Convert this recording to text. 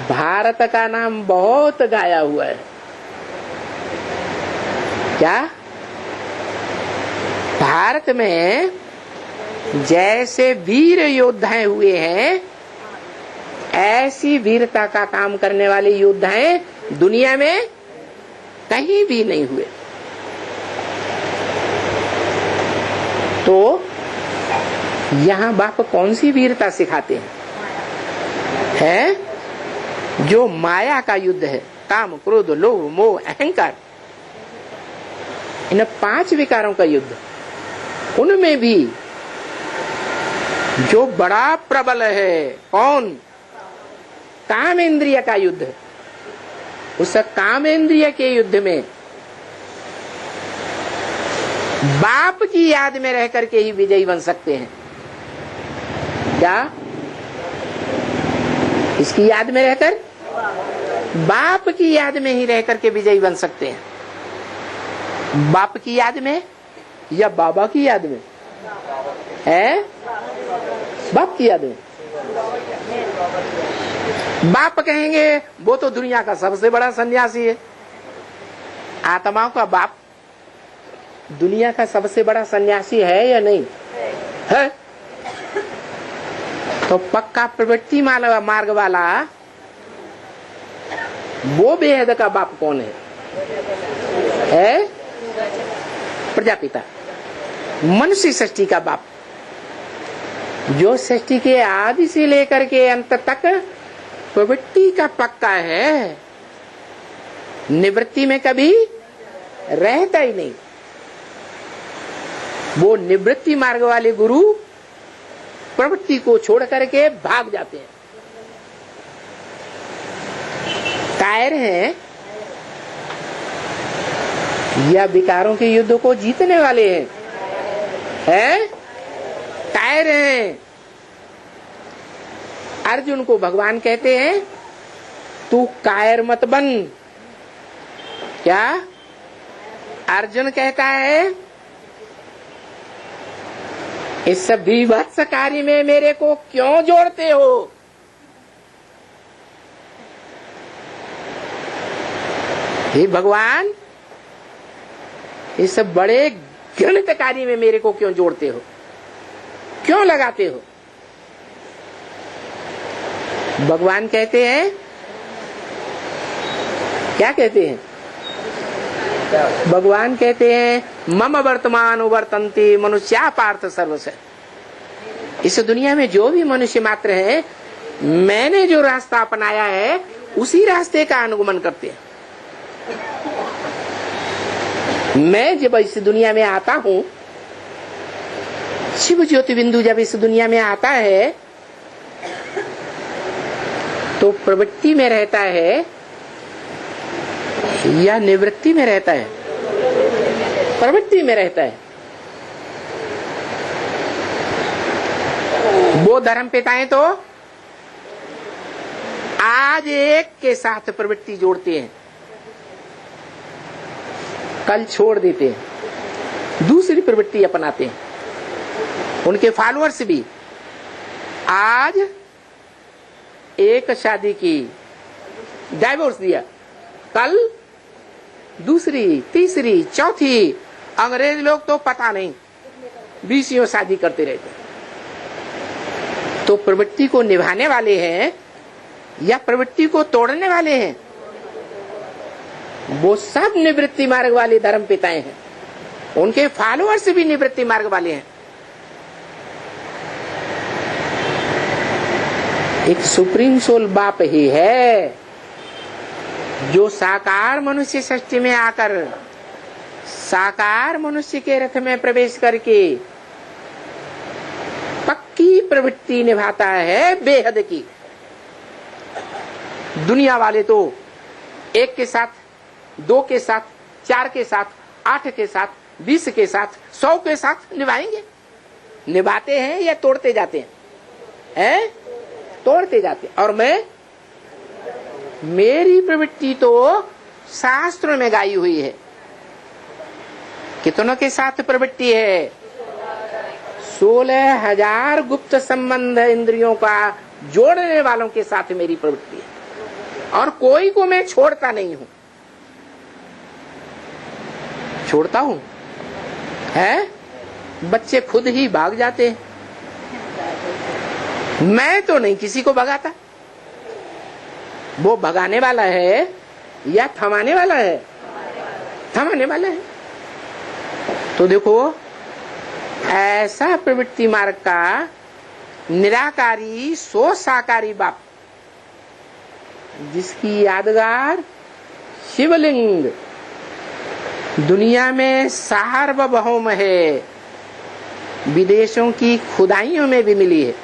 भारत का नाम बहुत गाया हुआ है। क्या भारत में जैसे वीर योद्धाएं हुए हैं, ऐसी वीरता का काम करने वाले योद्धाएं दुनिया में कहीं भी नहीं हुए। तो यहाँ बाप कौन सी वीरता सिखाते हैं? जो माया का युद्ध है, काम क्रोध लोभ मोह अहंकार, इन 5 विकारों का युद्ध, उनमें भी जो बड़ा प्रबल है कौन? काम इंद्रिय का युद्ध। उस काम इंद्रिय के युद्ध में बाप की याद में रह करके ही विजयी बन सकते हैं। क्या इसकी याद में रहकर? बाप की याद में ही रह करके विजयी बन सकते हैं। बाप की याद में या बाबा की याद में? है बाप की याद में। बाप कहेंगे वो तो दुनिया का सबसे बड़ा सन्यासी है। आत्माओं का बाप दुनिया का सबसे बड़ा सन्यासी है या नहीं है? तो पक्का प्रवृत्ति मार्ग वाला वो बेहद का बाप कौन है? प्रजापिता, मनुष्य सृष्टि का बाप, जो सृष्टि के आदि से लेकर के अंत तक प्रवृत्ति का पक्का है, निवृत्ति में कभी रहता ही नहीं। वो निवृत्ति मार्ग वाले गुरु प्रवृत्ति को छोड़ करके भाग जाते हैं, कायर हैं, या विकारों के युद्ध को जीतने वाले हैं? कायर हैं। अर्जुन को भगवान कहते हैं तू कायर मत बन। क्या अर्जुन कहता है? इस बीभत्स कार्य में मेरे को क्यों जोड़ते हो? हे भगवान, इस बड़े घृणित कार्य में मेरे को क्यों जोड़ते हो, क्यों लगाते हो? भगवान कहते हैं, क्या कहते हैं? भगवान कहते हैं मम वर्तमान वर्तन्ते मनुष्या पार्थ सर्वस्य। इस दुनिया में जो भी मनुष्य मात्र है, मैंने जो रास्ता अपनाया है उसी रास्ते का अनुगमन करते हैं। मैं जब इस दुनिया में आता हूँ, शिव ज्योति बिंदु जब इस दुनिया में आता है तो प्रवृत्ति में रहता है या निवृत्ति में रहता है? प्रवृत्ति में रहता है। वो धर्म पिताएं तो आज एक के साथ प्रवृत्ति जोड़ते हैं, कल छोड़ देते हैं, दूसरी प्रवृत्ति अपनाते हैं। उनके फॉलोअर्स भी आज एक शादी की, डाइवोर्स दिया, कल दूसरी, तीसरी, चौथी। अंग्रेज लोग तो पता नहीं 20 शादी करते रहते। तो प्रवृत्ति को निभाने वाले हैं या प्रवृत्ति को तोड़ने वाले हैं? वो सब निवृत्ति मार्ग वाले धर्म पिताएं हैं, उनके फॉलोअर्स भी निवृत्ति मार्ग वाले हैं। एक सुप्रीम सोल बाप ही है जो साकार मनुष्य सृष्टि में आकर साकार मनुष्य के रथ में प्रवेश करके पक्की प्रवृत्ति निभाता है, बेहद की। दुनिया वाले तो 1 के साथ, 2 के साथ, 4 के साथ, 8 के साथ, 20 के साथ, 100 के साथ निभाएंगे। निभाते हैं या तोड़ते जाते हैं? तोड़ते जाते हैं। और मैं, मेरी प्रवृत्ति तो शास्त्रों में गाई हुई है। कितनों के साथ प्रवृत्ति है? 16,000 गुप्त संबंध इंद्रियों का जोड़ने वालों के साथ मेरी प्रवृत्ति है। और कोई को मैं छोड़ता नहीं हूं। छोड़ता हूं है? बच्चे खुद ही भाग जाते हैं, मैं तो नहीं किसी को भगाता। वो भगाने वाला है या थमाने वाला है? थमाने वाला है। तो देखो, ऐसा प्रवृत्ति मार्ग का निराकारी सो साकारी बाप, जिसकी यादगार शिवलिंग दुनिया में सार्वभौम है, विदेशों की खुदाइयों में भी मिली है।